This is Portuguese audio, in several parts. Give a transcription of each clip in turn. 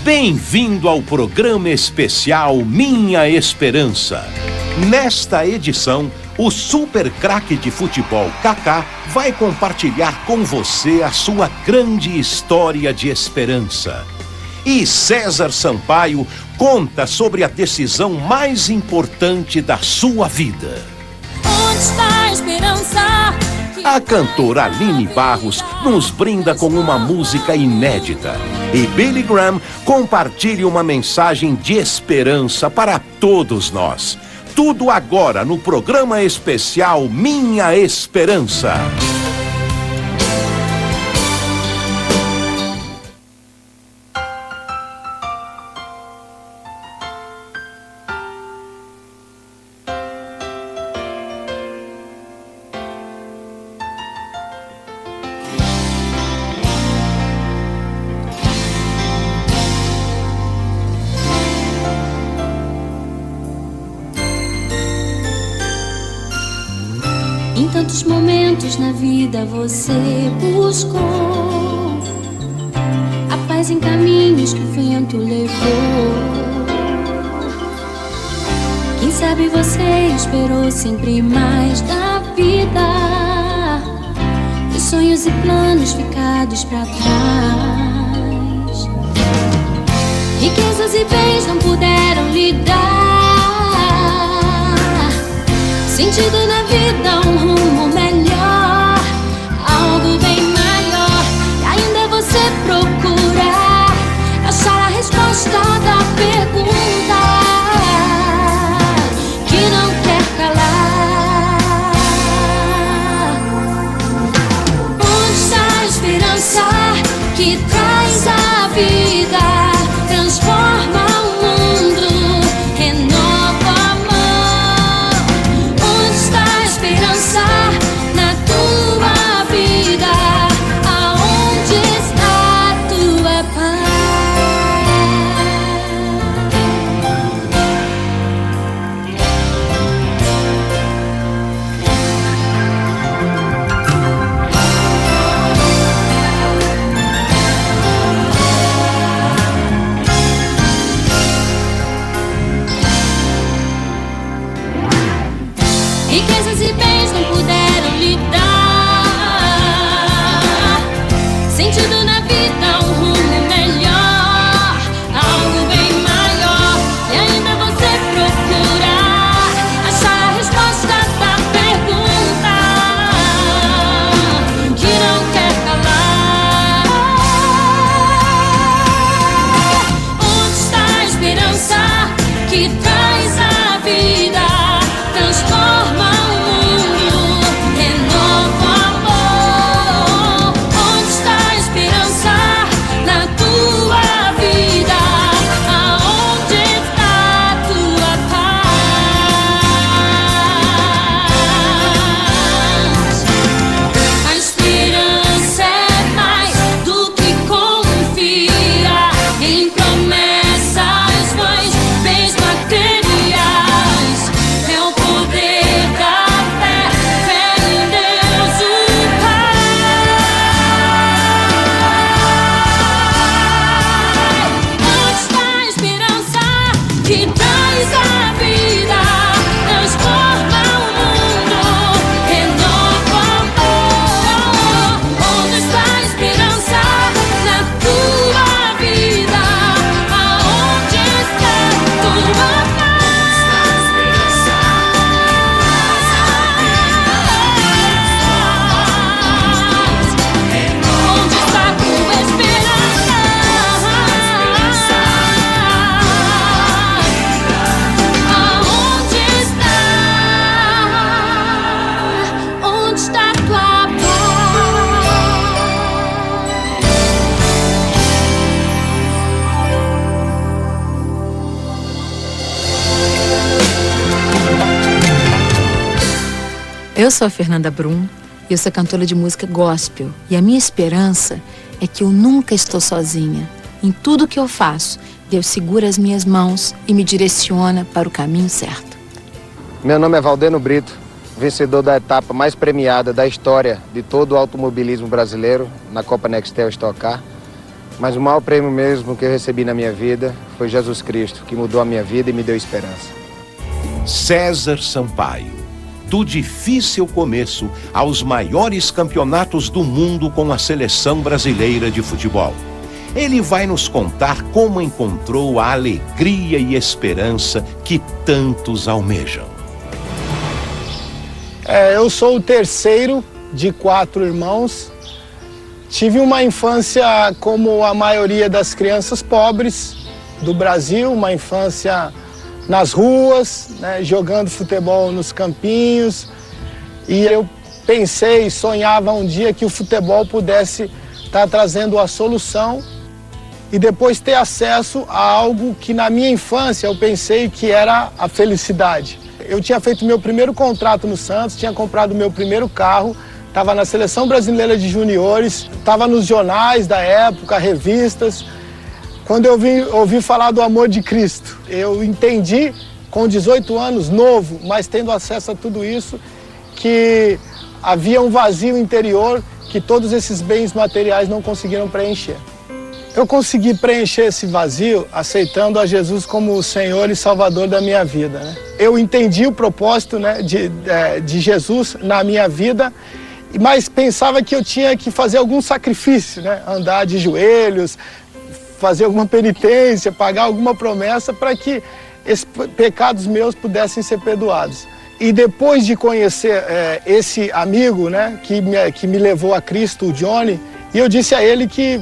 Bem-vindo ao programa especial Minha Esperança. Nesta edição, o super craque de futebol Kaká vai compartilhar com você a sua grande história de esperança. E César Sampaio conta sobre a decisão mais importante da sua vida. Onde está a esperança? A cantora Aline Barros nos brinda com uma música inédita. E Billy Graham compartilha uma mensagem de esperança para todos nós. Tudo agora no programa especial Minha Esperança. Em tantos momentos na vida você buscou a paz em caminhos que o vento levou. Quem sabe você esperou sempre mais da vida, os sonhos e planos ficados pra trás. Riquezas e bens não puderam lhe dar sentido na vida, um rumo melhor, algo bem maior. E ainda é você procurar achar a resposta da pergunta que não quer calar. Onde está a esperança que traz a vida, transforma o mundo, renova o amor? Onde está a esperança na tua vida? Aonde está a tua riquezas e bens não puderam lhe dar sentido na vida, um rumo melhor, algo bem maior. E ainda você procurar achar a resposta da pergunta que não quer calar. Onde está a esperança que traz a vida, transforma o mundo, renova o amor? Onde está a esperança na tua vida? Aonde está a tua paz? A esperança é mais do que confia em promessas vãs, bens materiais. É o poder da fé, fé em Deus o Pai. Onde está a esperança que traz a vida, transforma o mundo, renova o amor? Onde está a esperança na tua vida? Aonde está a tua Onde está a tua esperança? Aonde está? Onde está a tua paz? Eu sou a Fernanda Brum e eu sou cantora de música gospel. E a minha esperança é que eu nunca estou sozinha. Em tudo que eu faço, Deus segura as minhas mãos e me direciona para o caminho certo. Meu nome é Valdeno Brito, vencedor da etapa mais premiada da história de todo o automobilismo brasileiro na Copa Nextel Stock Car. Mas o maior prêmio mesmo que eu recebi na minha vida foi Jesus Cristo, que mudou a minha vida e me deu esperança. César Sampaio. Do difícil começo aos maiores campeonatos do mundo com a seleção brasileira de futebol. Ele vai nos contar como encontrou a alegria e esperança que tantos almejam. Eu sou o terceiro de 4 irmãos. Tive uma infância como a maioria das crianças pobres do Brasil, uma infância nas ruas, né, jogando futebol nos campinhos. E eu pensei, sonhava um dia que o futebol pudesse estar trazendo a solução e depois ter acesso a algo que na minha infância eu pensei que era a felicidade. Eu tinha feito meu primeiro contrato no Santos, tinha comprado meu primeiro carro, estava na Seleção Brasileira de Juniores, estava nos jornais da época, revistas. Quando eu ouvi falar do amor de Cristo, eu entendi, com 18 anos, novo, mas tendo acesso a tudo isso, que havia um vazio interior que todos esses bens materiais não conseguiram preencher. Eu consegui preencher esse vazio aceitando a Jesus como o Senhor e Salvador da minha vida, né? Eu entendi o propósito, né, de Jesus na minha vida, mas pensava que eu tinha que fazer algum sacrifício, né? Andar de joelhos, fazer alguma penitência, pagar alguma promessa para que esses pecados meus pudessem ser perdoados. E depois de conhecer esse amigo, né, que me levou a Cristo, o Johnny, e eu disse a ele que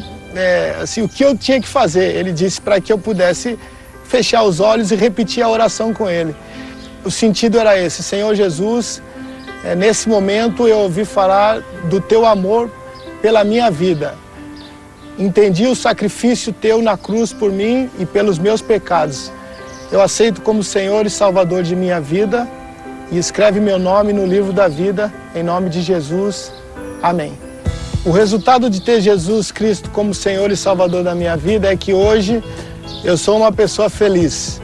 assim, o que eu tinha que fazer. Ele disse para que eu pudesse fechar os olhos e repetir a oração com ele. O sentido era esse: Senhor Jesus, nesse momento eu ouvi falar do teu amor pela minha vida. Entendi o sacrifício teu na cruz por mim e pelos meus pecados. Eu aceito como Senhor e Salvador de minha vida e escreve meu nome no livro da vida, em nome de Jesus. Amém. O resultado de ter Jesus Cristo como Senhor e Salvador da minha vida é que hoje eu sou uma pessoa feliz.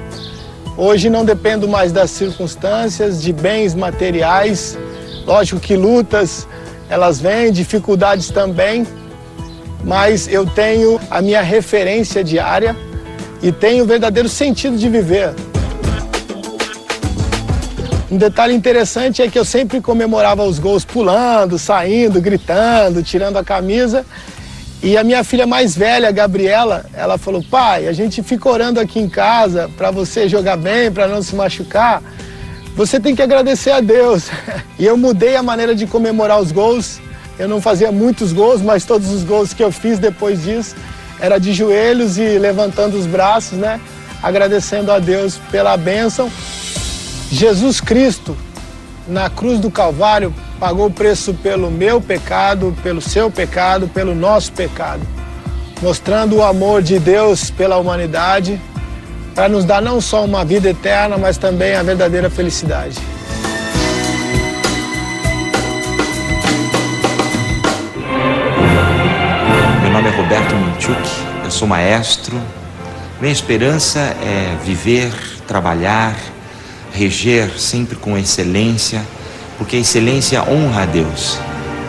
Hoje não dependo mais das circunstâncias, de bens materiais. Lógico que lutas, elas vêm, dificuldades também, mas eu tenho a minha referência diária e tenho o verdadeiro sentido de viver. Um detalhe interessante é que eu sempre comemorava os gols pulando, saindo, gritando, tirando a camisa. E a minha filha mais velha, Gabriela, ela falou: pai, a gente fica orando aqui em casa para você jogar bem, para não se machucar. Você tem que agradecer a Deus. E eu mudei a maneira de comemorar os gols. Eu não fazia muitos gols, mas todos os gols que eu fiz depois disso era de joelhos e levantando os braços, né? Agradecendo a Deus pela bênção. Jesus Cristo, na cruz do Calvário, pagou o preço pelo meu pecado, pelo seu pecado, pelo nosso pecado, mostrando o amor de Deus pela humanidade, para nos dar não só uma vida eterna, mas também a verdadeira felicidade. Meu nome é Roberto Minchuk, eu sou maestro. Minha esperança é viver, trabalhar, reger sempre com excelência, porque a excelência honra a Deus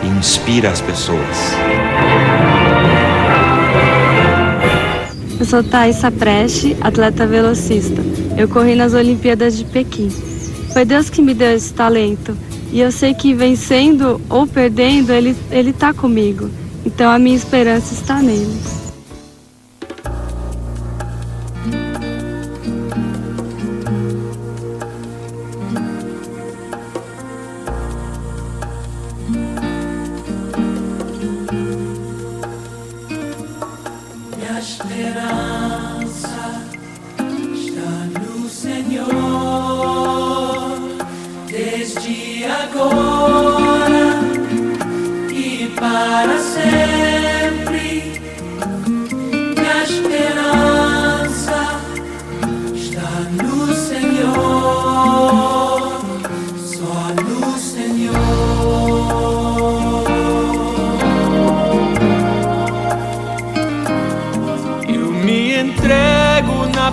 e inspira as pessoas. Eu sou Thaisa Preste, atleta velocista. Eu corri nas Olimpíadas de Pequim. Foi Deus que me deu esse talento. E eu sei que vencendo ou perdendo, Ele tá comigo. Então a minha esperança está nele.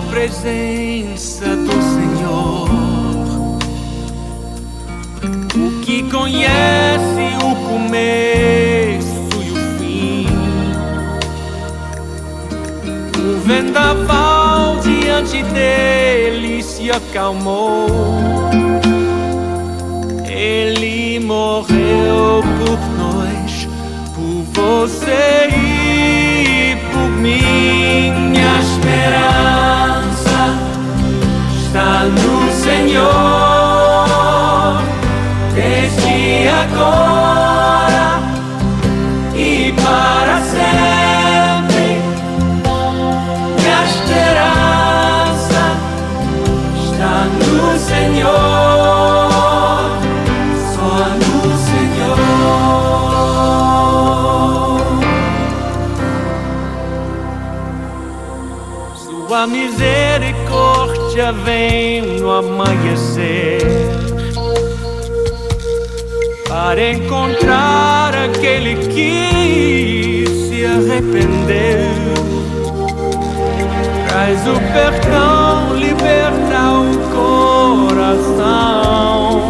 Presença do Senhor, o que conhece o começo e o fim, O vendaval diante dele se acalmou. Ele morreu por nós, por você e por mim. Minha esperança está no Senhor, desde agora e para sempre. Minha esperança está no Senhor, só no Senhor. Sua misericórdia vem no amanhecer para encontrar aquele que se arrependeu. Traz o perdão, liberta o coração,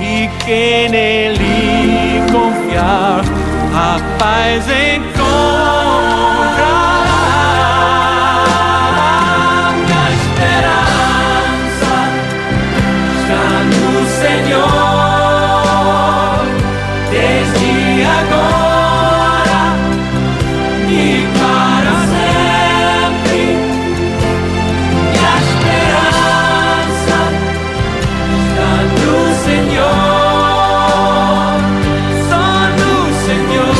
e quem nele confiar, a paz encontrará. Minha esperança está no Senhor, desde agora e para sempre. Minha esperança está no Senhor, só no Senhor.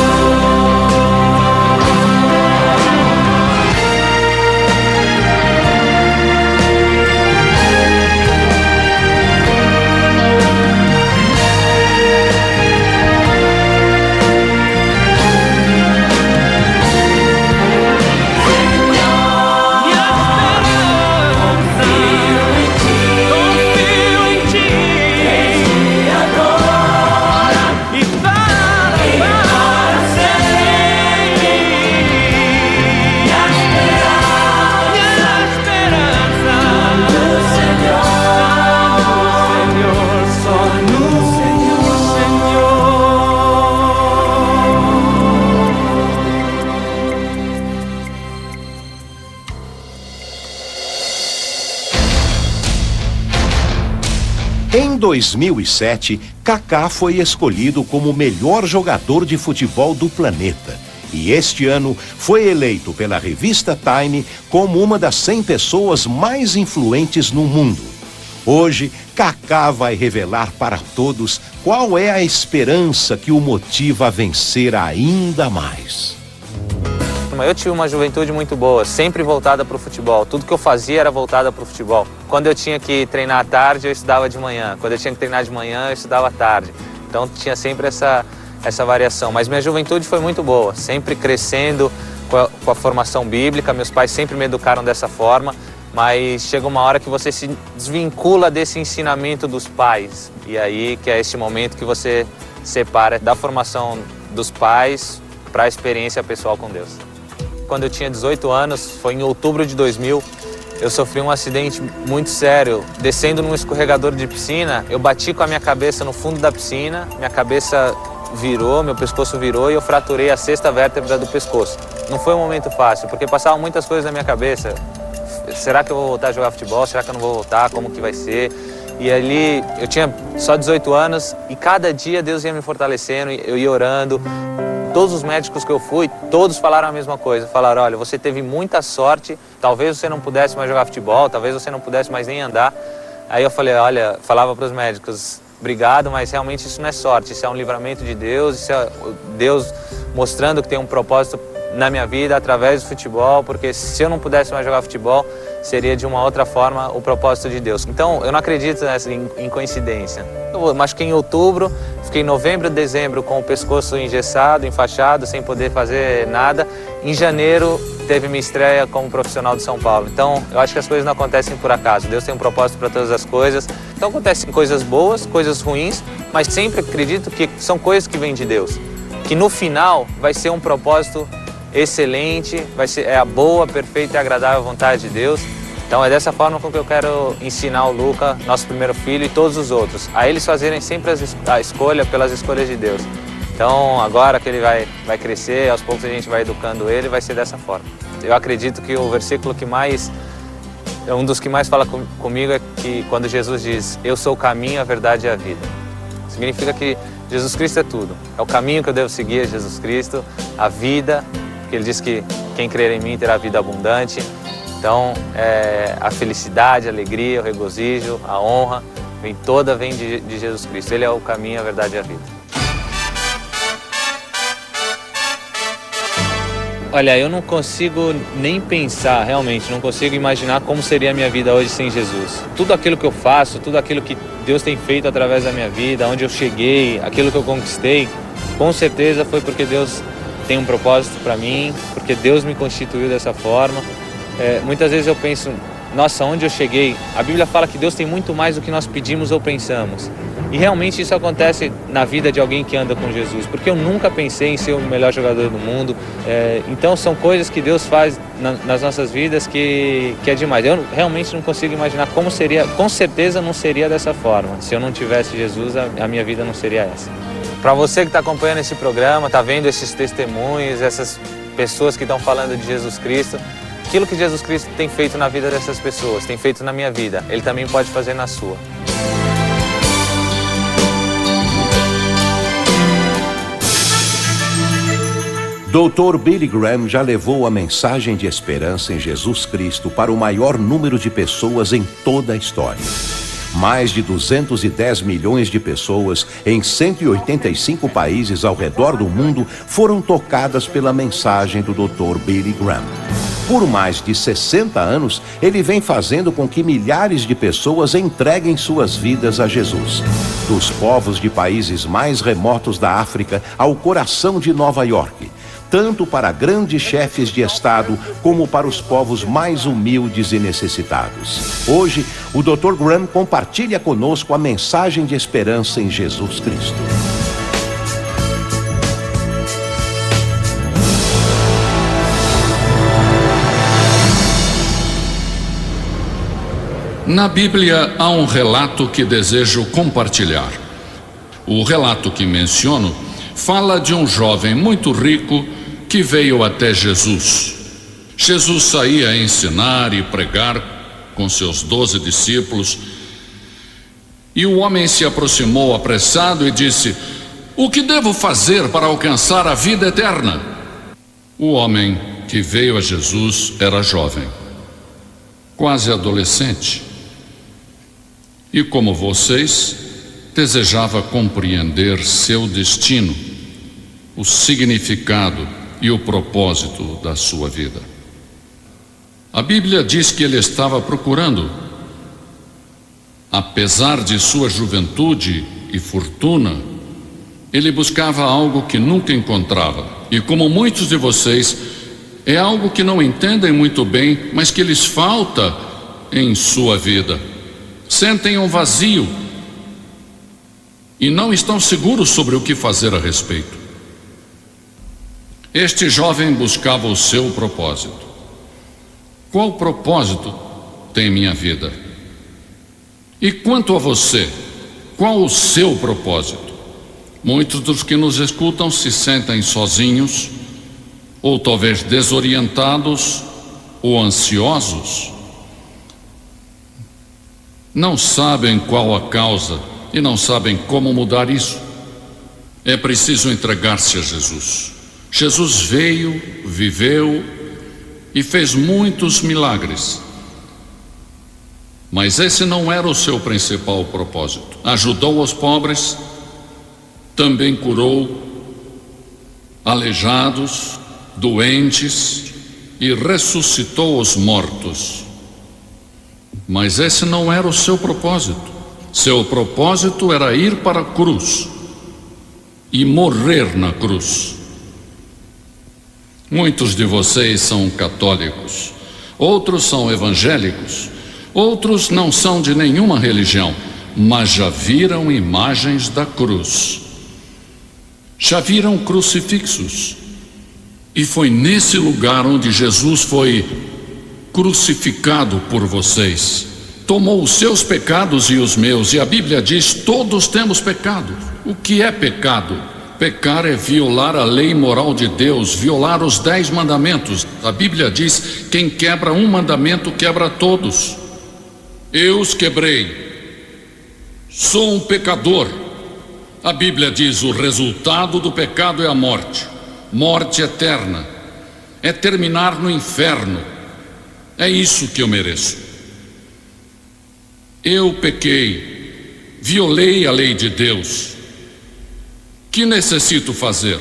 Em 2007, Kaká foi escolhido como o melhor jogador de futebol do planeta. E este ano foi eleito pela revista Time como uma das 100 pessoas mais influentes no mundo. Hoje, Kaká vai revelar para todos qual é a esperança que o motiva a vencer ainda mais. Eu tive uma juventude muito boa, sempre voltada para o futebol. Tudo que eu fazia era voltada para o futebol. Quando eu tinha que treinar à tarde, eu estudava de manhã. Quando eu tinha que treinar de manhã, eu estudava à tarde. Então tinha sempre essa variação. Mas minha juventude foi muito boa, sempre crescendo com a formação bíblica. Meus pais sempre me educaram dessa forma. Mas chega uma hora que você se desvincula desse ensinamento dos pais. E aí que é esse momento que você separa da formação dos pais para a experiência pessoal com Deus. Quando eu tinha 18 anos, foi em outubro de 2000, eu sofri um acidente muito sério. Descendo num escorregador de piscina, eu bati com a minha cabeça no fundo da piscina, minha cabeça virou, meu pescoço virou e eu fraturei a 6ª vértebra do pescoço. Não foi um momento fácil, porque passavam muitas coisas na minha cabeça. Será que eu vou voltar a jogar futebol? Será que eu não vou voltar? Como que vai ser? E ali, eu tinha só 18 anos e cada dia Deus ia me fortalecendo, eu ia orando. Todos os médicos que eu fui, todos falaram a mesma coisa. Falaram, olha, você teve muita sorte, talvez você não pudesse mais jogar futebol, talvez você não pudesse mais nem andar. Aí eu falei, olha, falava para os médicos, obrigado, mas realmente isso não é sorte, isso é um livramento de Deus, isso é Deus mostrando que tem um propósito na minha vida através do futebol, porque se eu não pudesse mais jogar futebol, seria de uma outra forma o propósito de Deus. Então, eu não acredito em coincidência. Eu machuquei em outubro, fiquei em novembro, dezembro com o pescoço engessado, enfaixado, sem poder fazer nada. Em janeiro, teve minha estreia como profissional de São Paulo. Então, eu acho que as coisas não acontecem por acaso. Deus tem um propósito para todas as coisas. Então, acontecem coisas boas, coisas ruins, mas sempre acredito que são coisas que vêm de Deus. Que no final vai ser um propósito excelente, é a boa, perfeita e agradável vontade de Deus. Então é dessa forma com que eu quero ensinar o Luca, nosso primeiro filho, e todos os outros, a eles fazerem sempre a escolha pelas escolhas de Deus. Então agora que ele vai crescer, aos poucos a gente vai educando ele, vai ser dessa forma. Eu acredito que o versículo que mais, um dos que mais fala comigo é que quando Jesus diz, eu sou o caminho, a verdade e a vida. Significa que Jesus Cristo é tudo. É o caminho que eu devo seguir, é Jesus Cristo, a vida, porque ele diz que quem crer em mim terá vida abundante. Então a felicidade, a alegria, o regozijo, a honra, vem de Jesus Cristo. Ele é o caminho, a verdade e a vida. Olha, eu não consigo nem pensar, realmente, não consigo imaginar como seria a minha vida hoje sem Jesus. Tudo aquilo que eu faço, tudo aquilo que Deus tem feito através da minha vida, onde eu cheguei, aquilo que eu conquistei, com certeza foi porque Deus tem um propósito para mim, porque Deus me constituiu dessa forma. Muitas vezes eu penso, nossa, onde eu cheguei? A Bíblia fala que Deus tem muito mais do que nós pedimos ou pensamos. E realmente isso acontece na vida de alguém que anda com Jesus, porque eu nunca pensei em ser o melhor jogador do mundo. Então são coisas que Deus faz nas nossas vidas que é demais. Eu realmente não consigo imaginar como seria, com certeza não seria dessa forma. Se eu não tivesse Jesus, a minha vida não seria essa. Para você que está acompanhando esse programa, está vendo esses testemunhos, essas pessoas que estão falando de Jesus Cristo, aquilo que Jesus Cristo tem feito na vida dessas pessoas, tem feito na minha vida, Ele também pode fazer na sua. Dr. Billy Graham já levou a mensagem de esperança em Jesus Cristo para o maior número de pessoas em toda a história. Mais de 210 milhões de pessoas em 185 países ao redor do mundo foram tocadas pela mensagem do Dr. Billy Graham. Por mais de 60 anos, ele vem fazendo com que milhares de pessoas entreguem suas vidas a Jesus. Dos povos de países mais remotos da África ao coração de Nova York, tanto para grandes chefes de Estado como para os povos mais humildes e necessitados. Hoje, o Dr. Graham compartilha conosco a mensagem de esperança em Jesus Cristo. Na Bíblia há um relato que desejo compartilhar. O relato que menciono fala de um jovem muito rico que veio até Jesus. Jesus saía a ensinar e pregar com seus 12 discípulos, e o homem se aproximou apressado e disse: "O que devo fazer para alcançar a vida eterna?" O homem que veio a Jesus era jovem, quase adolescente, e como vocês, desejava compreender seu destino, o significado e o propósito da sua vida. A Bíblia diz que ele estava procurando, apesar de sua juventude e fortuna, ele buscava algo que nunca encontrava. E como muitos de vocês, é algo que não entendem muito bem, mas que lhes falta em sua vida. Sentem um vazio e não estão seguros sobre o que fazer a respeito. Este jovem buscava o seu propósito. Qual propósito tem minha vida? E quanto a você, qual o seu propósito? Muitos dos que nos escutam se sentem sozinhos, ou talvez desorientados ou ansiosos. Não sabem qual a causa e não sabem como mudar isso. É preciso entregar-se a Jesus. Jesus veio, viveu e fez muitos milagres. Mas esse não era o seu principal propósito. Ajudou os pobres, também curou aleijados, doentes e ressuscitou os mortos. Mas esse não era o seu propósito. Seu propósito era ir para a cruz e morrer na cruz. Muitos de vocês são católicos, outros são evangélicos, outros não são de nenhuma religião, mas já viram imagens da cruz. Já viram crucifixos. E foi nesse lugar onde Jesus foi crucificado por vocês. Tomou os seus pecados e os meus, e a Bíblia diz: todos temos pecado. O que é pecado? Pecar é violar a lei moral de Deus, violar os 10 mandamentos. A Bíblia diz: quem quebra um mandamento, quebra todos. Eu os quebrei. Sou um pecador. A Bíblia diz: o resultado do pecado é a morte. Morte eterna. É terminar no inferno. É isso que eu mereço. Eu pequei, violei a lei de Deus. Que necessito fazer?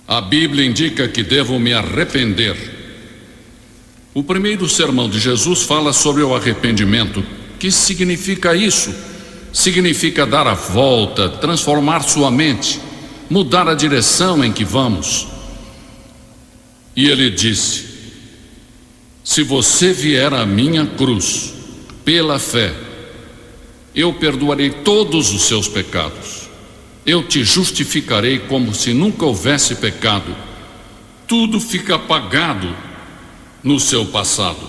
A Bíblia indica que devo me arrepender. O primeiro sermão de Jesus fala sobre o arrependimento. Que significa isso? Significa dar a volta, transformar sua mente, mudar a direção em que vamos. E ele disse: se você vier à minha cruz pela fé, eu perdoarei todos os seus pecados. Eu te justificarei como se nunca houvesse pecado. Tudo fica apagado no seu passado.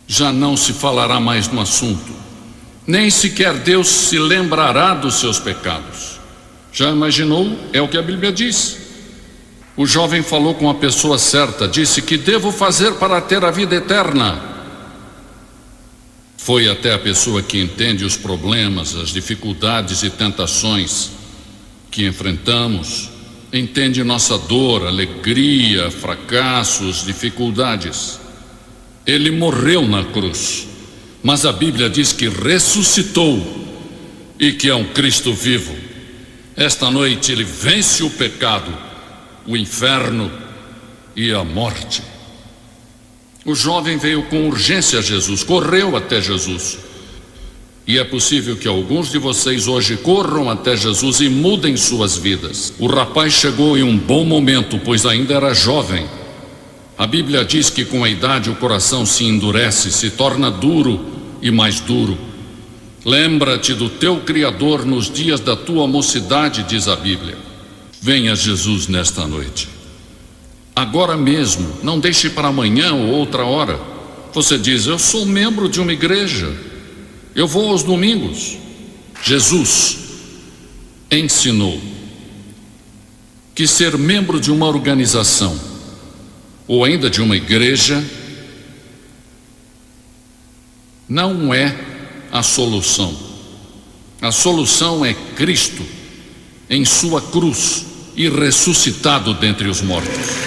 Já não se falará mais no assunto. Nem sequer Deus se lembrará dos seus pecados. Já imaginou? É o que a Bíblia diz. O jovem falou com a pessoa certa, disse: que devo fazer para ter a vida eterna? Foi até a pessoa que entende os problemas, as dificuldades e tentações que enfrentamos, entende nossa dor, alegria, fracassos, dificuldades. Ele morreu na cruz, mas a Bíblia diz que ressuscitou e que é um Cristo vivo. Esta noite ele vence o pecado, o inferno e a morte. O jovem veio com urgência a Jesus, correu até Jesus. E é possível que alguns de vocês hoje corram até Jesus e mudem suas vidas. O rapaz chegou em um bom momento, pois ainda era jovem. A Bíblia diz que com a idade o coração se endurece, se torna duro e mais duro. Lembra-te do teu Criador nos dias da tua mocidade, diz a Bíblia. Venha Jesus nesta noite. Agora mesmo, não deixe para amanhã ou outra hora. Você diz: eu sou membro de uma igreja, eu vou aos domingos. Jesus ensinou que ser membro de uma organização ou ainda de uma igreja não é a solução. A solução é Cristo em sua cruz e ressuscitado dentre os mortos.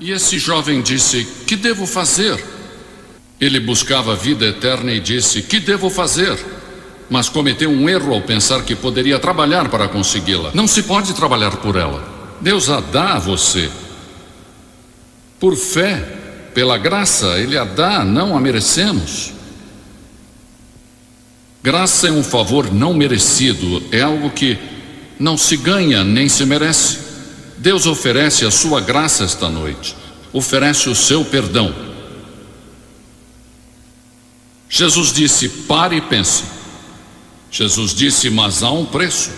E esse jovem disse: que devo fazer? Ele buscava a vida eterna e disse: que devo fazer? Mas cometeu um erro ao pensar que poderia trabalhar para consegui-la. Não se pode trabalhar por ela. Deus a dá a você. Por fé, pela graça, Ele a dá, não a merecemos. Graça é um favor não merecido, é algo que não se ganha nem se merece. Deus oferece a sua graça esta noite, oferece o seu perdão. Jesus disse: pare e pense. Jesus disse: mas há um preço.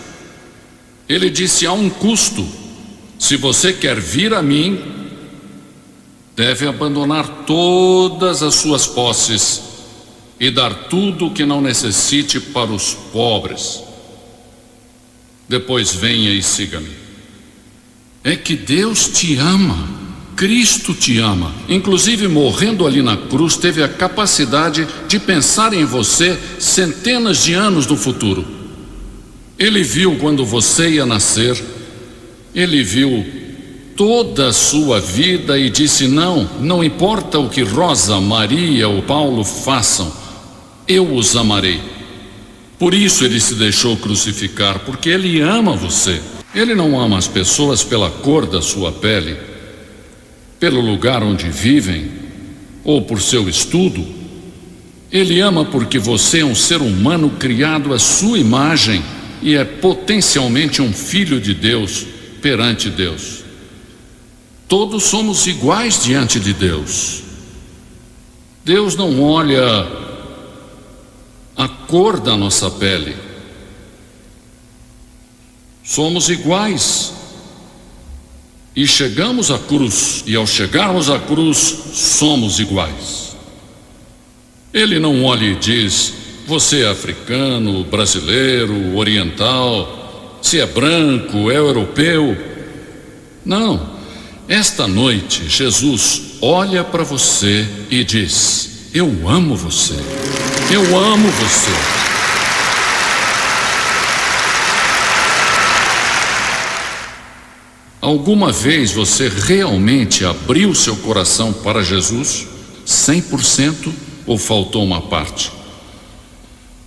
Ele disse: há um custo. Se você quer vir a mim, deve abandonar todas as suas posses e dar tudo o que não necessite para os pobres. Depois venha e siga-me. É que Deus te ama, Cristo te ama. Inclusive, morrendo ali na cruz, teve a capacidade de pensar em você centenas de anos no futuro. Ele viu quando você ia nascer, ele viu toda a sua vida e disse: não importa o que Rosa, Maria ou Paulo façam, eu os amarei. Por isso ele se deixou crucificar, porque ele ama você. Ele não ama as pessoas pela cor da sua pele, pelo lugar onde vivem, ou por seu estudo. Ele ama porque você é um ser humano criado à sua imagem e é potencialmente um filho de Deus perante Deus. Todos somos iguais diante de Deus. Deus não olha a cor da nossa pele. Somos iguais. E chegamos à cruz, e ao chegarmos à cruz, somos iguais. Ele não olha e diz: você é africano, brasileiro, oriental, se é branco, é europeu. Não. Esta noite, Jesus olha para você e diz: eu amo você. Eu amo você. Alguma vez você realmente abriu seu coração para Jesus? 100% ou faltou uma parte?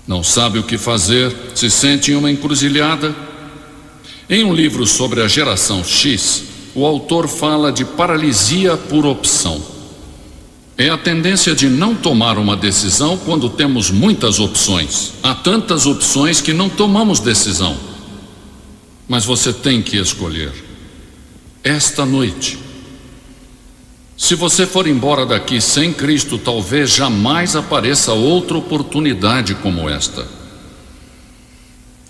Não sabe o que fazer? Se sente em uma encruzilhada? Em um livro sobre a geração X, o autor fala de paralisia por opção. É a tendência de não tomar uma decisão quando temos muitas opções. Há tantas opções que não tomamos decisão. Mas você tem que escolher. Esta noite, se você for embora daqui sem Cristo, talvez jamais apareça outra oportunidade como esta.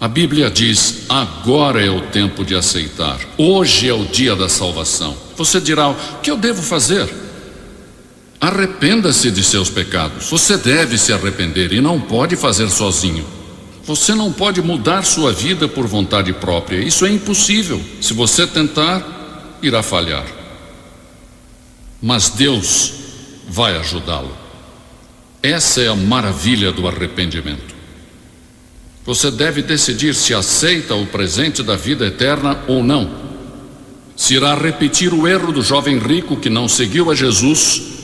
A Bíblia diz: agora é o tempo de aceitar. Hoje é o dia da salvação. Você dirá: o que eu devo fazer? Arrependa-se de seus pecados. Você deve se arrepender e não pode fazer sozinho. Você não pode mudar sua vida por vontade própria. Isso é impossível. Se você tentar, irá falhar. Mas Deus vai ajudá-lo. Essa é a maravilha do arrependimento. Você deve decidir se aceita o presente da vida eterna ou não. Se irá repetir o erro do jovem rico que não seguiu a Jesus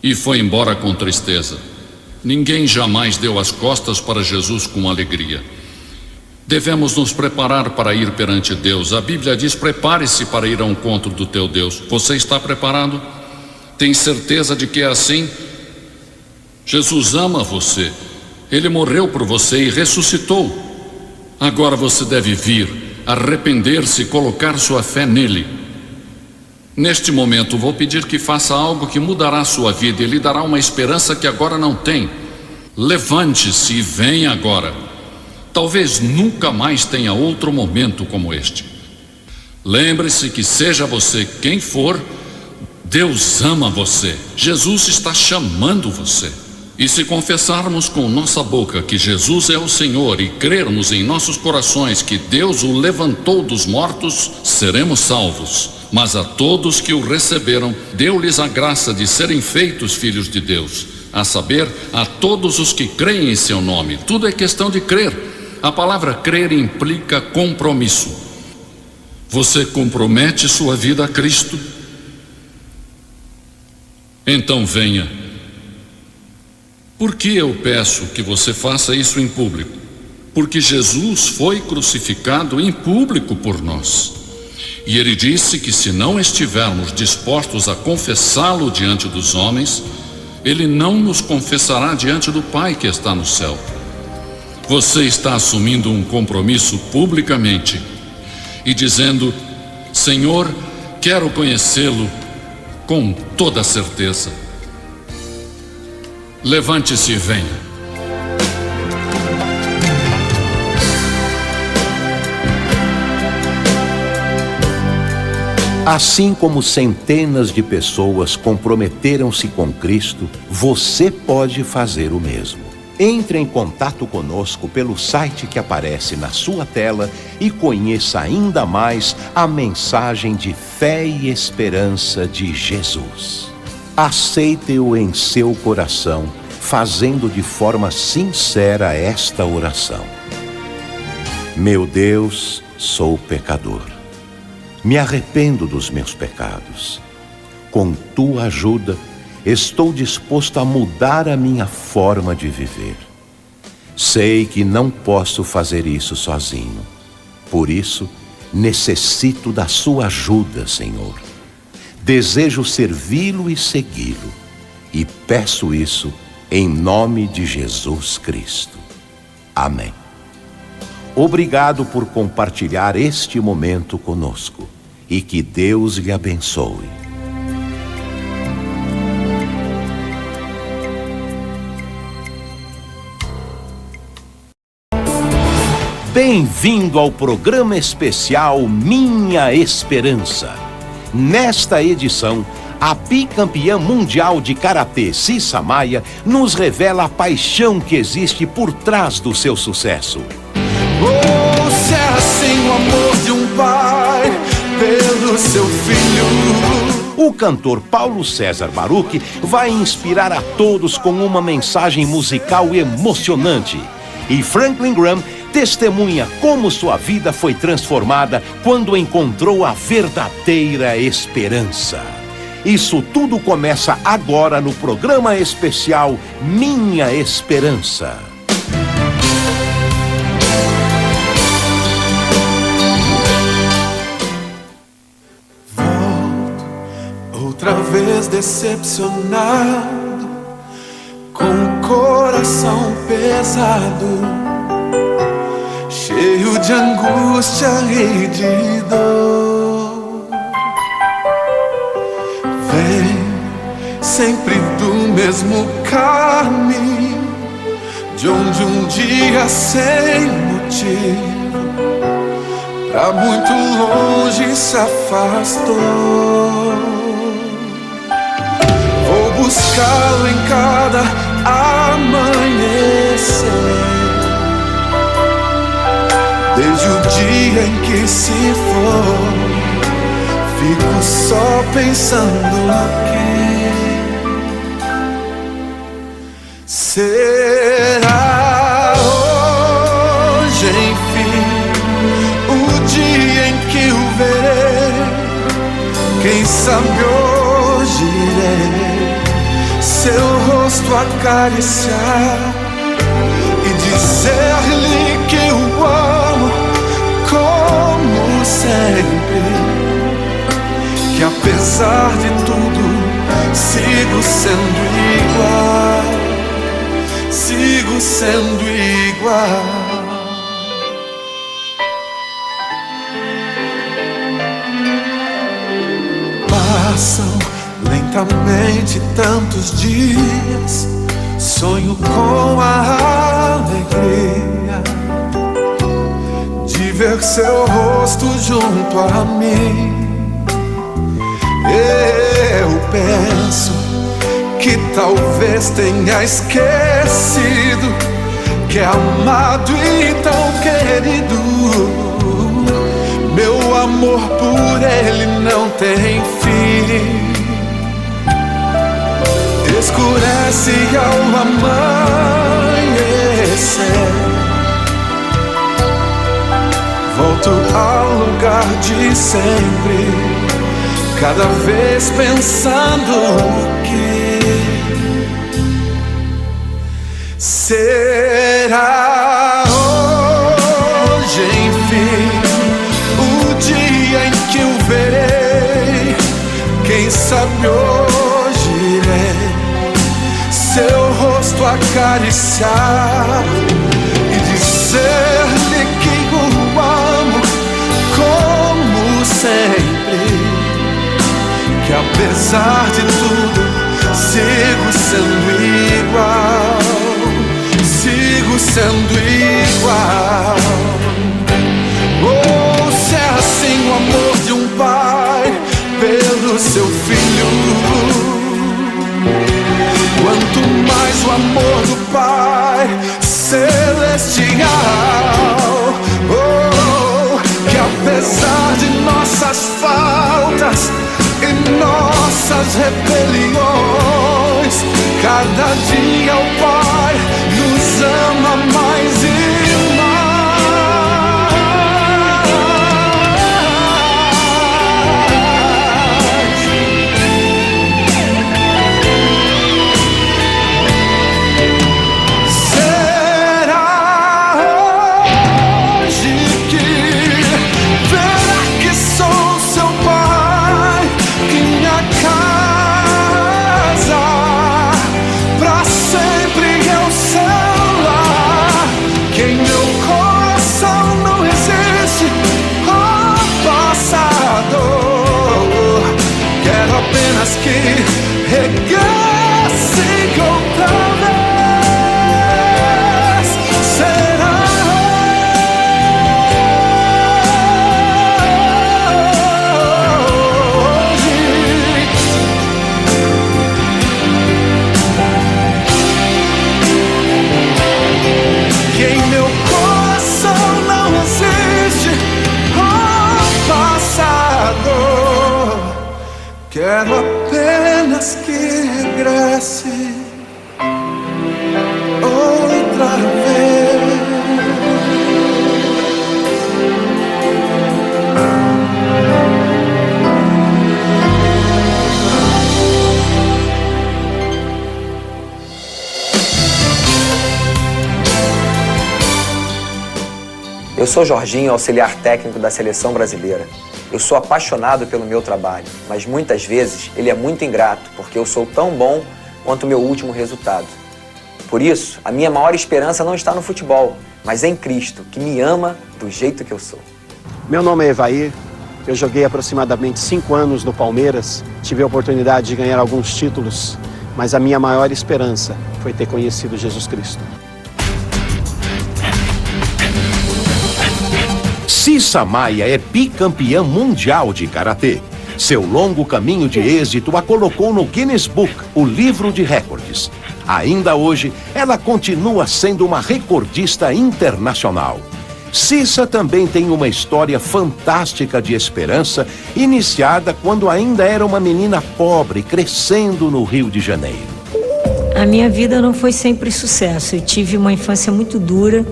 e foi embora com tristeza. Ninguém jamais deu as costas para Jesus com alegria. Devemos nos preparar para ir perante Deus. A Bíblia diz: prepare-se para ir ao encontro do teu Deus. Você está preparado? Tem certeza de que é assim? Jesus ama você. Ele morreu por você e ressuscitou. Agora você deve vir, arrepender-se e colocar sua fé nele. Neste momento vou pedir que faça algo que mudará a sua vida e lhe dará uma esperança que agora não tem. Levante-se e venha agora. Talvez nunca mais tenha outro momento como este. Lembre-se que, seja você quem for, Deus ama você. Jesus está chamando você. E se confessarmos com nossa boca que Jesus é o Senhor e crermos em nossos corações que Deus o levantou dos mortos, seremos salvos. Mas a todos que o receberam, deu-lhes a graça de serem feitos filhos de Deus, a saber, a todos os que creem em seu nome. Tudo é questão de crer. A palavra crer implica compromisso. Você compromete sua vida a Cristo? Então venha. Por que eu peço que você faça isso em público? Porque Jesus foi crucificado em público por nós. E ele disse que se não estivermos dispostos a confessá-lo diante dos homens, ele não nos confessará diante do Pai que está no céu. Você está assumindo um compromisso publicamente e dizendo: Senhor, quero conhecê-lo com toda certeza. Levante-se e venha. Assim como centenas de pessoas comprometeram-se com Cristo, você pode fazer o mesmo. Entre em contato conosco pelo site que aparece na sua tela e conheça ainda mais a mensagem de fé e esperança de Jesus. Aceite-o em seu coração, fazendo de forma sincera esta oração: Meu Deus, sou pecador. Me arrependo dos meus pecados. Com tua ajuda, estou disposto a mudar a minha forma de viver. Sei que não posso fazer isso sozinho. Por isso, necessito da sua ajuda, Senhor. Desejo servi-lo e segui-lo. E peço isso em nome de Jesus Cristo. Amém. Obrigado por compartilhar este momento conosco. E que Deus lhe abençoe. Bem-vindo ao programa especial Minha Esperança. Nesta edição, A bicampeã mundial de karatê Cissa Maia nos revela a paixão que existe por trás do seu sucesso. Oh, se é assim o amor de um pai pelo seu filho. O cantor Paulo César Baruch vai inspirar a todos com uma mensagem musical emocionante. E Franklin Graham testemunha como sua vida foi transformada quando encontrou a verdadeira esperança. Isso tudo começa agora no programa especial Minha Esperança. Volto outra vez decepcionado, com o coração pesado, cheio de angústia e de dor. Vem sempre do mesmo caminho, de onde um dia sem motivo pra muito longe se afastou. Vou buscá-lo em cada amanhecer, desde o dia em que se for. Fico só pensando que será hoje, enfim, o dia em que o verei. Quem sabe hoje irei seu rosto acariciar e dizer-lhe que o amo como sempre. Que apesar de tudo, sigo sendo igual, sigo sendo igual. Passam lentamente tantos dias, sonho com a alegria de ver seu rosto junto a mim. Eu penso que talvez tenha esquecido que é amado e tão querido. Meu amor por ele não tem fim. Escurece ao amanhecer, volto ao lugar de sempre, cada vez pensando que será hoje, enfim, o dia em que o verei. Quem sabe hoje irei seu rosto acariciar e dizer-lhe que o amo como sempre. Que apesar de tudo, sigo sendo igual, sigo sendo igual. Oh, se é assim o amor de um pai pelo seu filho, quanto mais o amor do Pai Celestial. Oh, que apesar de nossas faltas e nossas rebeliões, cada dia o Pai nos ama mais Quero apenas que regresse outra vez. Eu sou Jorginho, auxiliar técnico da Seleção Brasileira. Eu sou apaixonado pelo meu trabalho, mas muitas vezes ele é muito ingrato, porque eu sou tão bom quanto o meu último resultado. Por isso, a minha maior esperança não está no futebol, mas em Cristo, que me ama do jeito que eu sou. Meu nome é Evair, eu joguei aproximadamente 5 anos no Palmeiras, tive a oportunidade de ganhar alguns títulos, mas a minha maior esperança foi ter conhecido Jesus Cristo. Cissa Maia é bicampeã mundial de karatê. Seu longo caminho de êxito a colocou no Guinness Book, o livro de recordes. Ainda hoje, ela continua sendo uma recordista internacional. Cissa também tem uma história fantástica de esperança, iniciada quando ainda era uma menina pobre, crescendo no Rio de Janeiro. A minha vida não foi sempre sucesso. Eu tive uma infância muito dura,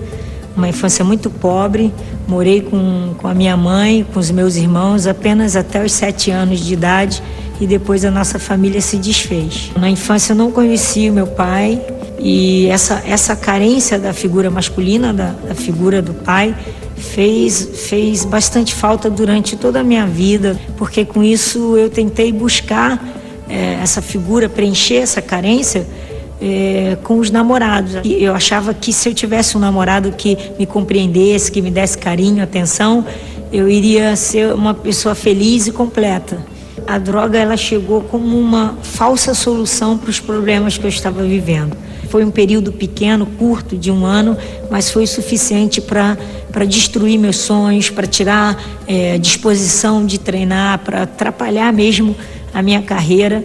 uma infância muito pobre. Morei com a minha mãe, com os meus irmãos, apenas até os 7 anos de idade, e depois a nossa família se desfez. Na infância eu não conheci o meu pai, e essa carência da figura masculina, da figura do pai, fez bastante falta durante toda a minha vida, porque com isso eu tentei buscar essa figura, preencher essa carência com os namorados. E eu achava que se eu tivesse um namorado que me compreendesse, que me desse carinho, atenção, eu iria ser uma pessoa feliz e completa. A droga, ela chegou como uma falsa solução para os problemas que eu estava vivendo. Foi um período pequeno, curto, de 1 ano, mas foi suficiente para destruir meus sonhos, para tirar disposição de treinar, para atrapalhar mesmo a minha carreira.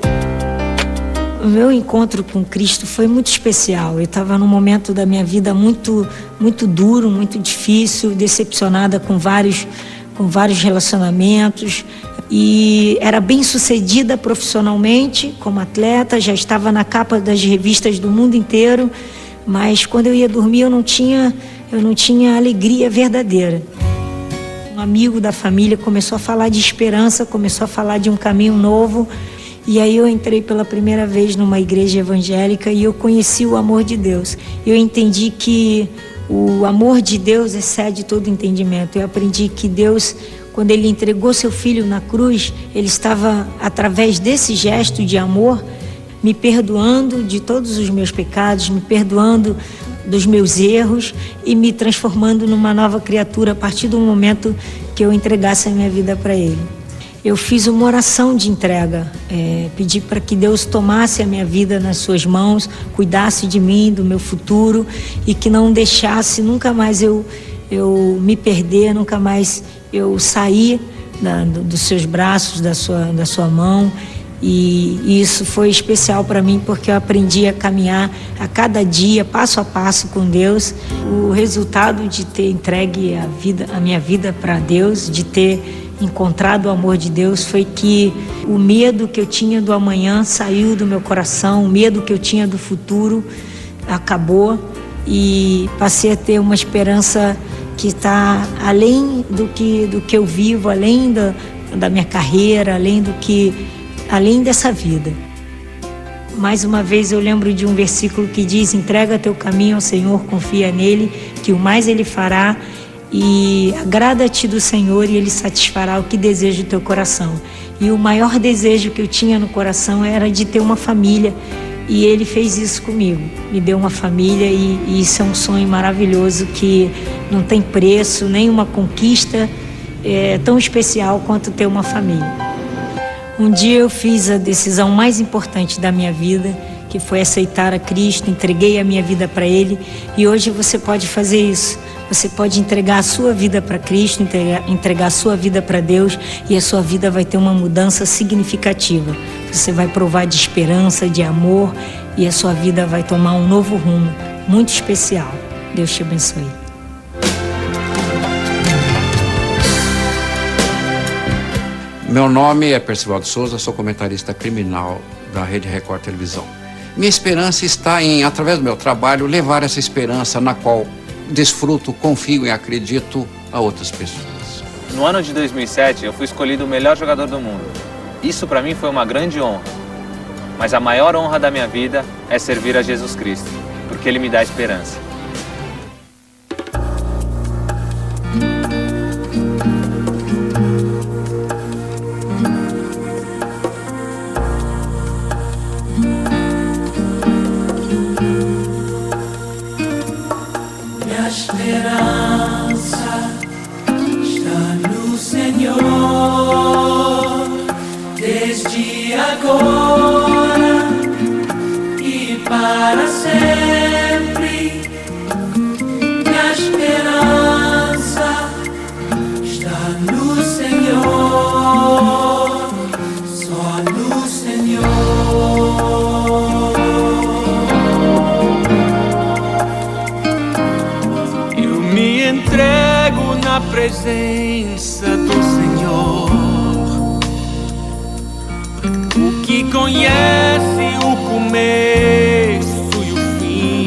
O meu encontro com Cristo foi muito especial. Eu estava num momento da minha vida muito, muito duro, muito difícil, decepcionada com vários relacionamentos, e era bem sucedida profissionalmente como atleta, já estava na capa das revistas do mundo inteiro, mas quando eu ia dormir eu não tinha alegria verdadeira. Um amigo da família começou a falar de esperança, começou a falar de um caminho novo. E aí eu entrei pela primeira vez numa igreja evangélica e eu conheci o amor de Deus. Eu entendi que o amor de Deus excede todo entendimento. Eu aprendi que Deus, quando Ele entregou seu Filho na cruz, Ele estava, através desse gesto de amor, me perdoando de todos os meus pecados, me perdoando dos meus erros e me transformando numa nova criatura a partir do momento que eu entregasse a minha vida para Ele. Eu fiz uma oração de entrega, pedi para que Deus tomasse a minha vida nas suas mãos, cuidasse de mim, do meu futuro, e que não deixasse nunca mais eu me perder, nunca mais eu sair dos seus braços, da sua mão. E isso foi especial para mim, porque eu aprendi a caminhar a cada dia, passo a passo com Deus. O resultado de ter entregue a minha vida para Deus, de ter encontrado o amor de Deus, foi que o medo que eu tinha do amanhã saiu do meu coração, o medo que eu tinha do futuro acabou, e passei a ter uma esperança que está além do que eu vivo, além da minha carreira, além dessa vida. Mais uma vez eu lembro de um versículo que diz: entrega teu caminho ao Senhor, confia nele, que o mais ele fará, e agrada-te do Senhor e Ele satisfará o que deseja o teu coração. E o maior desejo que eu tinha no coração era de ter uma família, e Ele fez isso comigo. Me deu uma família, e isso é um sonho maravilhoso que não tem preço, nem uma conquista tão especial quanto ter uma família. Um dia eu fiz a decisão mais importante da minha vida, que foi aceitar a Cristo, entreguei a minha vida para Ele, e hoje você pode fazer isso. Você pode entregar a sua vida para Cristo, entregar a sua vida para Deus, e a sua vida vai ter uma mudança significativa. Você vai provar de esperança, de amor, e a sua vida vai tomar um novo rumo, muito especial. Deus te abençoe. Meu nome é Percival de Souza, sou comentarista criminal da Rede Record Televisão. Minha esperança está em, através do meu trabalho, levar essa esperança na qual desfruto, confio e acredito a outras pessoas. No ano de 2007, eu fui escolhido o melhor jogador do mundo. Isso para mim foi uma grande honra. Mas a maior honra da minha vida é servir a Jesus Cristo, porque Ele me dá esperança. Minha esperança está no Senhor, desde agora e para sempre. Minha esperança está no Senhor, só no Senhor. Eu me entrego na presença do Senhor, o que conhece o começo e o fim.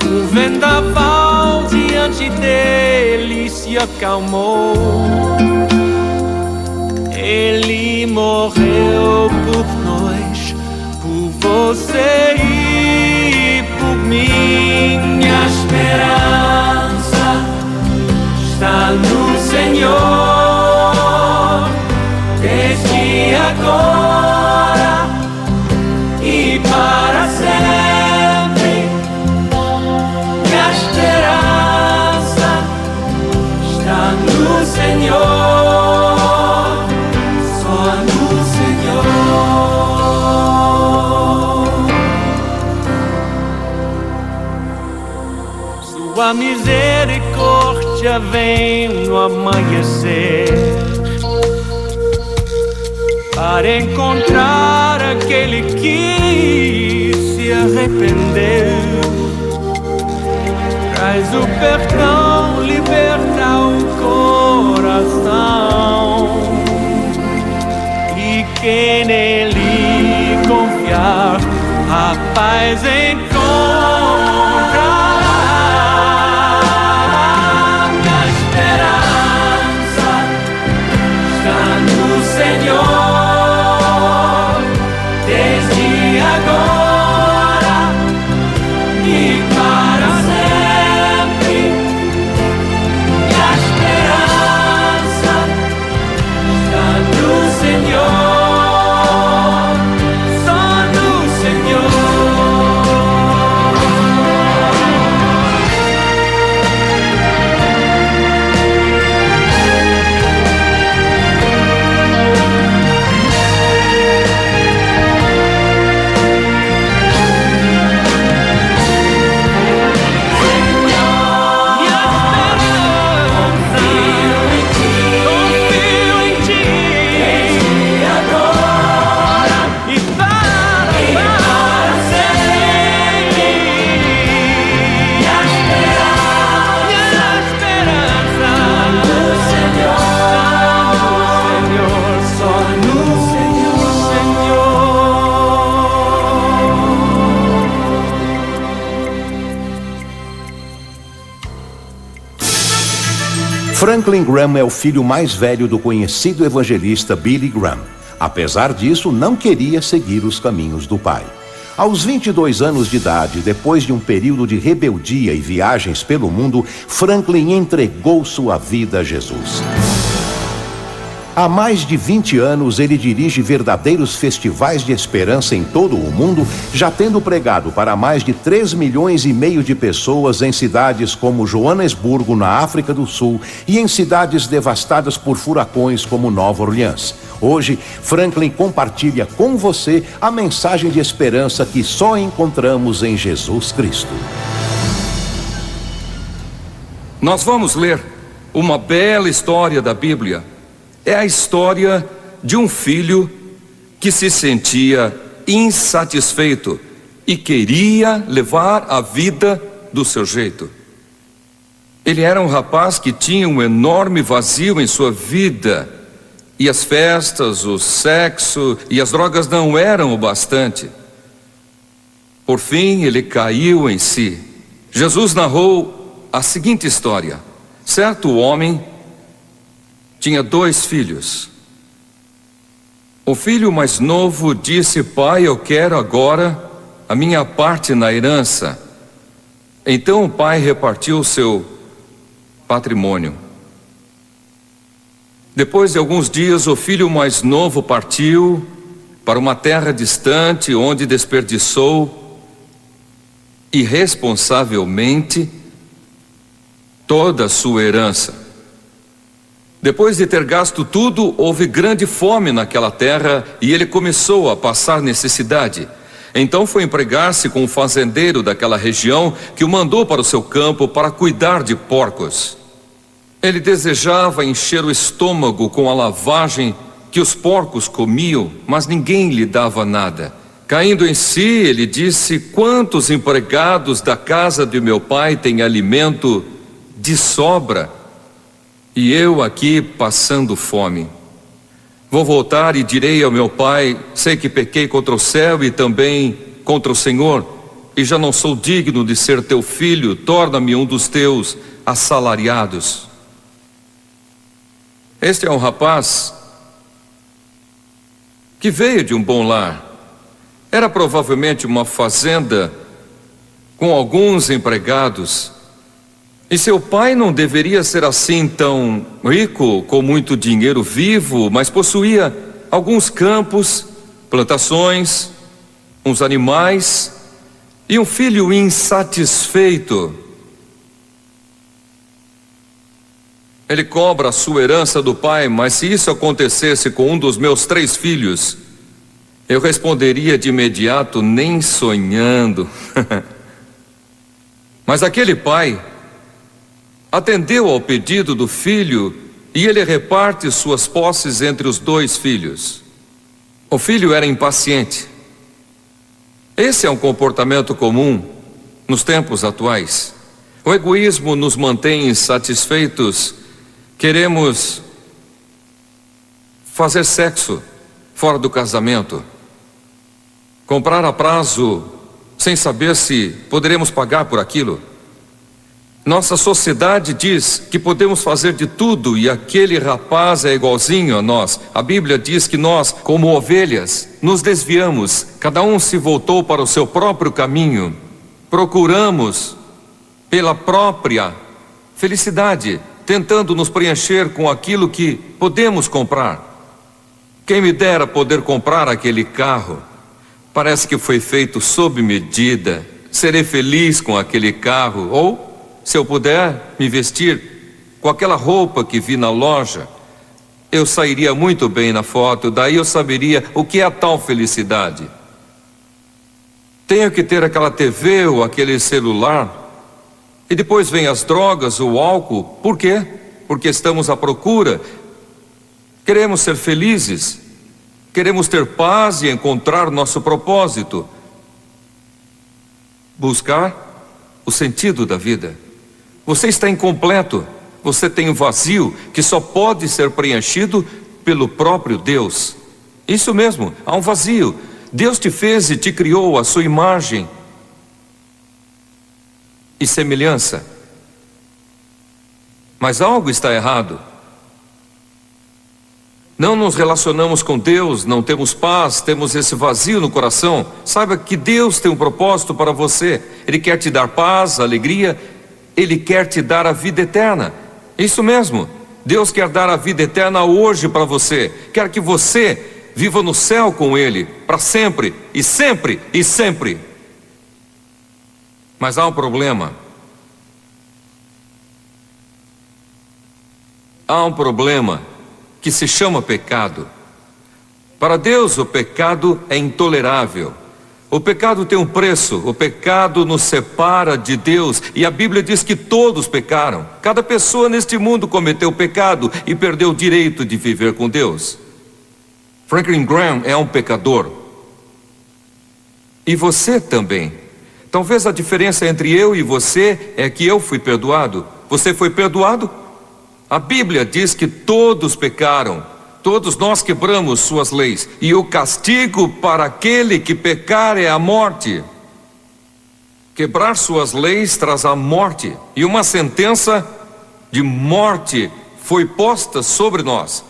O vendaval diante dele se acalmou. Ele morreu por nós, por você e por mim. Minha esperança está no Senhor, desde agora e para sempre. Minha esperança está no Senhor, só no Senhor. Sua misericórdia vem no amanhecer para encontrar aquele que se arrependeu. Traz o perdão, liberta o coração, e quem nele confiar, a paz encontrará. Minha esperança está no Senhor, desde agora e para sempre. Minha esperança está no Senhor, só no Senhor. Franklin Graham é o filho mais velho do conhecido evangelista Billy Graham. Apesar disso, não queria seguir os caminhos do pai. Aos 22 anos de idade, depois de um período de rebeldia e viagens pelo mundo, Franklin entregou sua vida a Jesus. Há mais de 20 anos, ele dirige verdadeiros festivais de esperança em todo o mundo, já tendo pregado para mais de 3,5 milhões de pessoas em cidades como Joanesburgo, na África do Sul, e em cidades devastadas por furacões como Nova Orleans. Hoje, Franklin compartilha com você a mensagem de esperança que só encontramos em Jesus Cristo. Nós vamos ler uma bela história da Bíblia. É a história de um filho que se sentia insatisfeito e queria levar a vida do seu jeito. Ele era um rapaz que tinha um enorme vazio em sua vida. E as festas, o sexo e as drogas não eram o bastante. Por fim, ele caiu em si. Jesus narrou a seguinte história. Certo homem tinha 2 filhos. O filho mais novo disse: pai, eu quero agora a minha parte na herança. Então o pai repartiu o seu patrimônio. Depois de alguns dias, o filho mais novo partiu para uma terra distante, onde desperdiçou irresponsavelmente toda a sua herança. Depois de ter gasto tudo, houve grande fome naquela terra e ele começou a passar necessidade. Então foi empregar-se com um fazendeiro daquela região que o mandou para o seu campo para cuidar de porcos. Ele desejava encher o estômago com a lavagem que os porcos comiam, mas ninguém lhe dava nada. Caindo em si, ele disse: quantos empregados da casa de meu pai têm alimento de sobra, e eu aqui passando fome? Vou voltar e direi ao meu pai: sei que pequei contra o céu e também contra o Senhor, e já não sou digno de ser teu filho, torna-me um dos teus assalariados. Este é um rapaz que veio de um bom lar. Era provavelmente uma fazenda com alguns empregados. E seu pai não deveria ser assim tão rico, com muito dinheiro vivo, mas possuía alguns campos, plantações, uns animais e um filho insatisfeito. Ele cobra a sua herança do pai, mas se isso acontecesse com um dos meus 3 filhos, eu responderia de imediato: nem sonhando. Mas aquele pai atendeu ao pedido do filho e ele reparte suas posses entre os 2 filhos. O filho era impaciente. Esse é um comportamento comum nos tempos atuais. O egoísmo nos mantém insatisfeitos. Queremos fazer sexo fora do casamento, comprar a prazo sem saber se poderemos pagar por aquilo. Nossa sociedade diz que podemos fazer de tudo e aquele rapaz é igualzinho a nós. A Bíblia diz que nós, como ovelhas, nos desviamos, cada um se voltou para o seu próprio caminho. Procuramos pela própria felicidade, tentando nos preencher com aquilo que podemos comprar. Quem me dera poder comprar aquele carro. Parece que foi feito sob medida. Serei feliz com aquele carro. Ou, se eu puder me vestir com aquela roupa que vi na loja, eu sairia muito bem na foto. Daí eu saberia o que é a tal felicidade. Tenho que ter aquela TV ou aquele celular. E depois vem as drogas, o álcool. Por quê? Porque estamos à procura. Queremos ser felizes. Queremos ter paz e encontrar nosso propósito. Buscar o sentido da vida. Você está incompleto. Você tem um vazio que só pode ser preenchido pelo próprio Deus. Isso mesmo, há um vazio. Deus te fez e te criou à sua imagem e semelhança. Mas algo está errado. Não nos relacionamos com Deus, não temos paz, temos esse vazio no coração. Saiba que Deus tem um propósito para você. Ele quer te dar paz, alegria, Ele quer te dar a vida eterna. Isso mesmo, Deus quer dar a vida eterna hoje para você. Quer que você viva no céu com Ele, para sempre, e sempre, e sempre. Mas há um problema. Há um problema que se chama pecado. Para Deus, o pecado é intolerável. O pecado tem um preço. O pecado nos separa de Deus. E a Bíblia diz que todos pecaram. Cada pessoa neste mundo cometeu pecado e perdeu o direito de viver com Deus. Franklin Graham é um pecador. E você também. Talvez a diferença entre eu e você é que eu fui perdoado. Você foi perdoado? A Bíblia diz que todos pecaram, todos nós quebramos suas leis, e o castigo para aquele que pecar é a morte. Quebrar suas leis traz a morte, e uma sentença de morte foi posta sobre nós.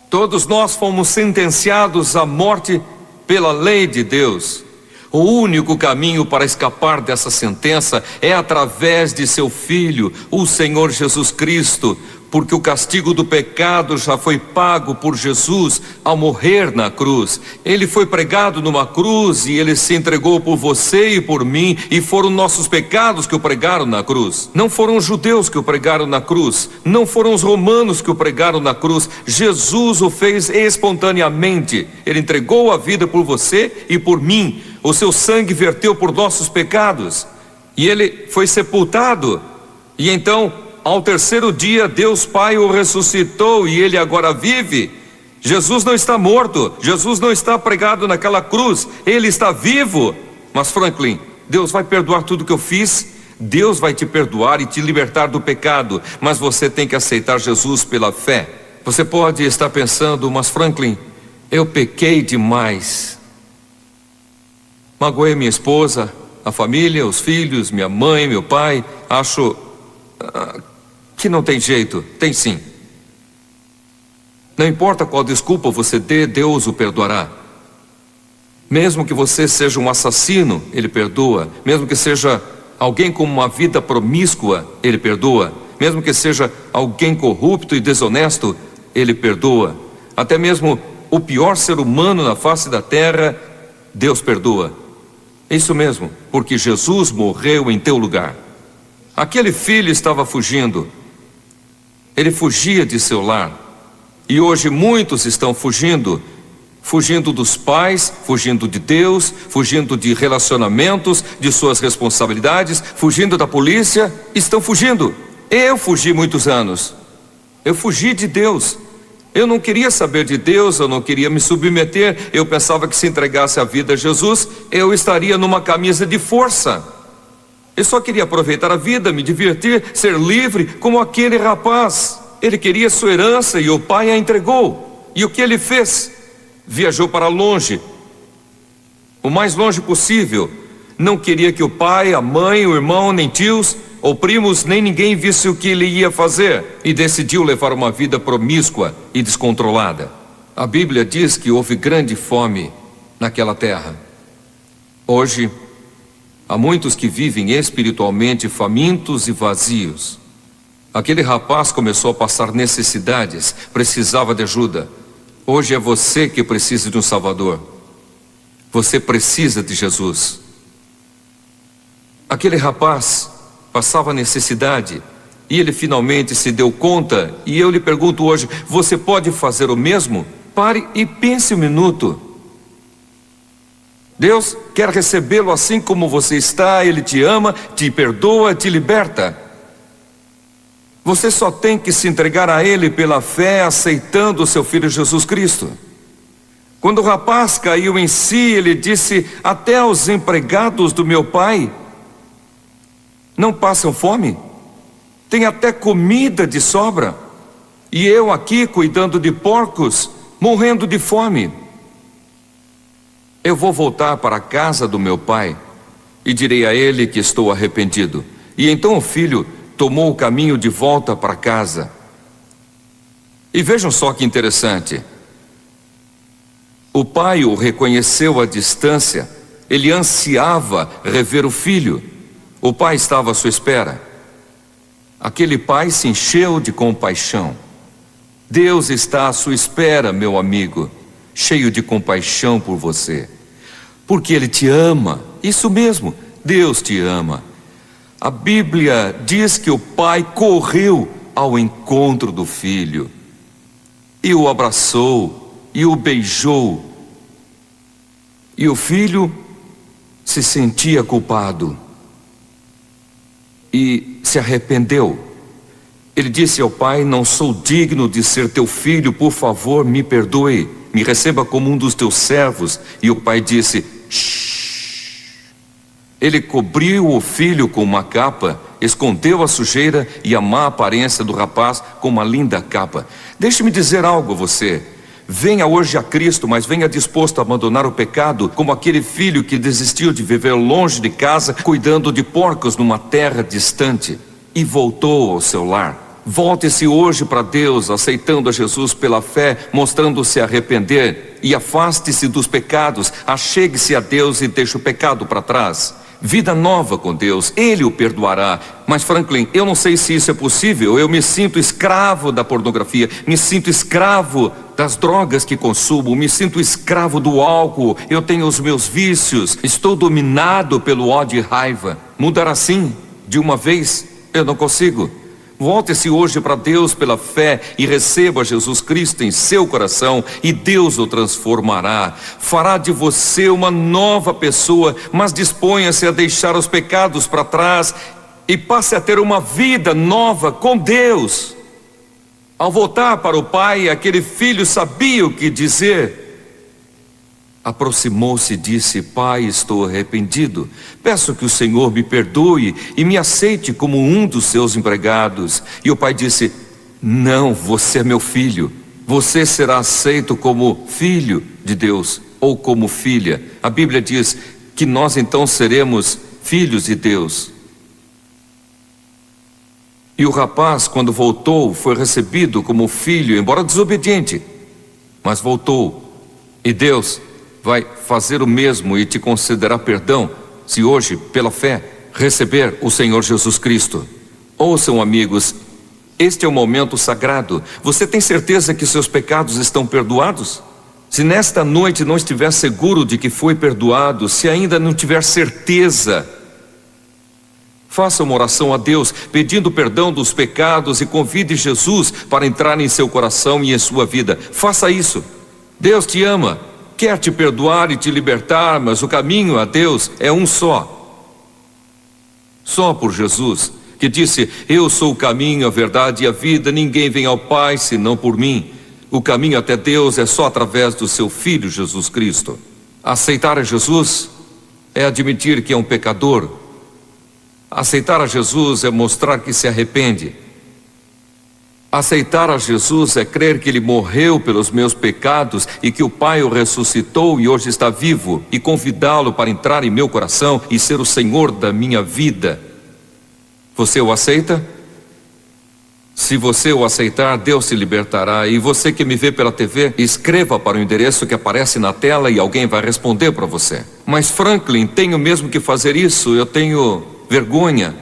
Todos nós fomos sentenciados à morte pela lei de Deus. O único caminho para escapar dessa sentença é através de seu Filho, o Senhor Jesus Cristo, porque o castigo do pecado já foi pago por Jesus ao morrer na cruz. Ele foi pregado numa cruz e ele se entregou por você e por mim, e foram nossos pecados que o pregaram na cruz. Não foram os judeus que o pregaram na cruz, não foram os romanos que o pregaram na cruz. Jesus o fez espontaneamente. Ele entregou a vida por você e por mim. O seu sangue verteu por nossos pecados, e ele foi sepultado, e então, ao terceiro dia, Deus Pai o ressuscitou e ele agora vive. Jesus não está morto, Jesus não está pregado naquela cruz, ele está vivo. Mas Franklin, Deus vai perdoar tudo que eu fiz? Deus vai te perdoar e te libertar do pecado, mas você tem que aceitar Jesus pela fé. Você pode estar pensando, mas Franklin, eu pequei demais. Magoei minha esposa, a família, os filhos, minha mãe, meu pai. Acho que não tem jeito. Tem sim. Não importa qual desculpa você dê, Deus o perdoará. Mesmo que você seja um assassino, Ele perdoa. Mesmo que seja alguém com uma vida promíscua, Ele perdoa. Mesmo que seja alguém corrupto e desonesto, Ele perdoa. Até mesmo o pior ser humano na face da terra, Deus perdoa. Isso mesmo, porque Jesus morreu em teu lugar. Aquele filho estava fugindo. Ele fugia de seu lar. E hoje muitos estão fugindo. Fugindo dos pais, fugindo de Deus, fugindo de relacionamentos, de suas responsabilidades, fugindo da polícia. Estão fugindo. Eu fugi muitos anos. Eu fugi de Deus. Eu não queria saber de Deus, eu não queria me submeter. Eu pensava que se entregasse a vida a Jesus, eu estaria numa camisa de força. Eu só queria aproveitar a vida, me divertir, ser livre, como aquele rapaz. Ele queria sua herança e o pai a entregou. E o que ele fez? Viajou para longe, o mais longe possível. Não queria que o pai, a mãe, o irmão, nem tios ou primos, nem ninguém visse o que ele ia fazer, e decidiu levar uma vida promíscua e descontrolada. A Bíblia diz que houve grande fome naquela terra. Hoje, há muitos que vivem espiritualmente famintos e vazios. Aquele rapaz começou a passar necessidades, precisava de ajuda. Hoje é você que precisa de um Salvador. Você precisa de Jesus. Aquele rapaz passava necessidade e ele finalmente se deu conta, e eu lhe pergunto hoje, você pode fazer o mesmo? Pare e pense um minuto. Deus quer recebê-lo assim como você está. Ele te ama, te perdoa, te liberta. Você só tem que se entregar a Ele pela fé, aceitando o seu Filho Jesus Cristo. Quando o rapaz caiu em si, ele disse: até os empregados do meu pai não passam fome, tem até comida de sobra, e eu aqui cuidando de porcos, morrendo de fome. Eu vou voltar para a casa do meu pai e direi a ele que estou arrependido. E então o filho tomou o caminho de volta para casa. E vejam só que interessante. O pai o reconheceu à distância. Ele ansiava rever o filho. O pai estava à sua espera. Aquele pai se encheu de compaixão. Deus está à sua espera, meu amigo, cheio de compaixão por você, porque Ele te ama. Isso mesmo, Deus te ama. A Bíblia diz que o pai correu ao encontro do filho e o abraçou e o beijou. E o filho se sentia culpado e se arrependeu. Ele disse ao pai: não sou digno de ser teu filho, por favor, me perdoe, me receba como um dos teus servos. E o pai disse: shh, Ele cobriu o filho com uma capa, escondeu a sujeira e a má aparência do rapaz com uma linda capa. Deixe-me dizer algo a você. Venha hoje a Cristo, mas venha disposto a abandonar o pecado, como aquele filho que desistiu de viver longe de casa, cuidando de porcos numa terra distante, e voltou ao seu lar. Volte-se hoje para Deus, aceitando a Jesus pela fé, mostrando-se arrepender, e afaste-se dos pecados, achegue-se a Deus e deixe o pecado para trás. Vida nova com Deus, Ele o perdoará. Mas Franklin, eu não sei se isso é possível. Eu me sinto escravo da pornografia, me sinto escravo das drogas que consumo, me sinto escravo do álcool, eu tenho os meus vícios, estou dominado pelo ódio e raiva. Mudar assim, de uma vez, eu não consigo. Volte-se hoje para Deus pela fé e receba Jesus Cristo em seu coração, e Deus o transformará. Fará de você uma nova pessoa, mas disponha-se a deixar os pecados para trás e passe a ter uma vida nova com Deus. Ao voltar para o pai, aquele filho sabia o que dizer. Aproximou-se e disse: Pai, estou arrependido. Peço que o Senhor me perdoe e me aceite como um dos seus empregados. E o pai disse: Não, você é meu filho. Você será aceito como filho de Deus ou como filha. A Bíblia diz que nós então seremos filhos de Deus. E o rapaz, quando voltou, foi recebido como filho, embora desobediente, mas voltou. E Deus vai fazer o mesmo e te concederá perdão, se hoje, pela fé, receber o Senhor Jesus Cristo. Ouçam, amigos, este é um momento sagrado. Você tem certeza que seus pecados estão perdoados? Se nesta noite não estiver seguro de que foi perdoado, se ainda não tiver certeza, faça uma oração a Deus, pedindo perdão dos pecados, e convide Jesus para entrar em seu coração e em sua vida. Faça isso. Deus te ama, quer te perdoar e te libertar, mas o caminho a Deus é um só. Só por Jesus, que disse: Eu sou o caminho, a verdade e a vida, ninguém vem ao Pai senão por mim. O caminho até Deus é só através do seu Filho Jesus Cristo. Aceitar a Jesus é admitir que é um pecador. Aceitar a Jesus é mostrar que se arrepende. Aceitar a Jesus é crer que Ele morreu pelos meus pecados e que o Pai o ressuscitou e hoje está vivo, e convidá-lo para entrar em meu coração e ser o Senhor da minha vida. Você o aceita? Se você o aceitar, Deus te libertará. E você que me vê pela TV, escreva para o endereço que aparece na tela e alguém vai responder para você. Mas Franklin, tenho mesmo que fazer isso, eu tenho vergonha.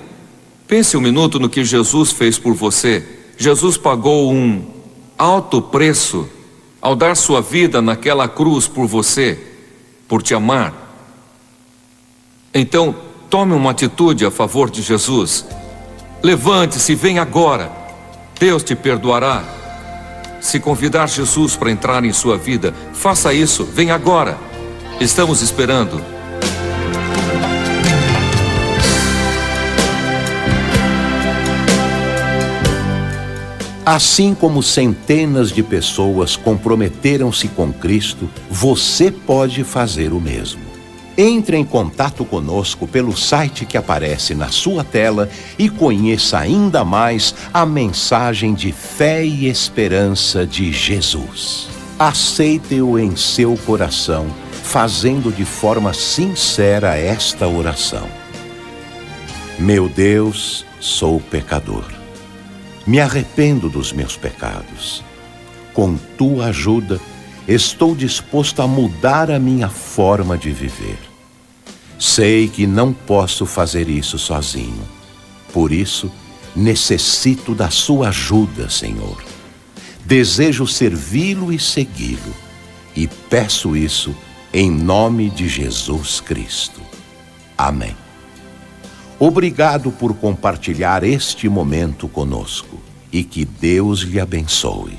Pense um minuto no que Jesus fez por você. Jesus pagou um alto preço ao dar sua vida naquela cruz por você, por te amar. Então, tome uma atitude a favor de Jesus. Levante-se e venha agora. Deus te perdoará. Se convidar Jesus para entrar em sua vida, faça isso, venha agora. Estamos esperando. Assim como centenas de pessoas comprometeram-se com Cristo, você pode fazer o mesmo. Entre em contato conosco pelo site que aparece na sua tela e conheça ainda mais a mensagem de fé e esperança de Jesus. Aceite-o em seu coração, fazendo de forma sincera esta oração: Meu Deus, sou pecador. Me arrependo dos meus pecados. Com tua ajuda, estou disposto a mudar a minha forma de viver. Sei que não posso fazer isso sozinho. Por isso, necessito da sua ajuda, Senhor. Desejo servi-lo e segui-lo. E peço isso em nome de Jesus Cristo. Amém. Obrigado por compartilhar este momento conosco e que Deus lhe abençoe.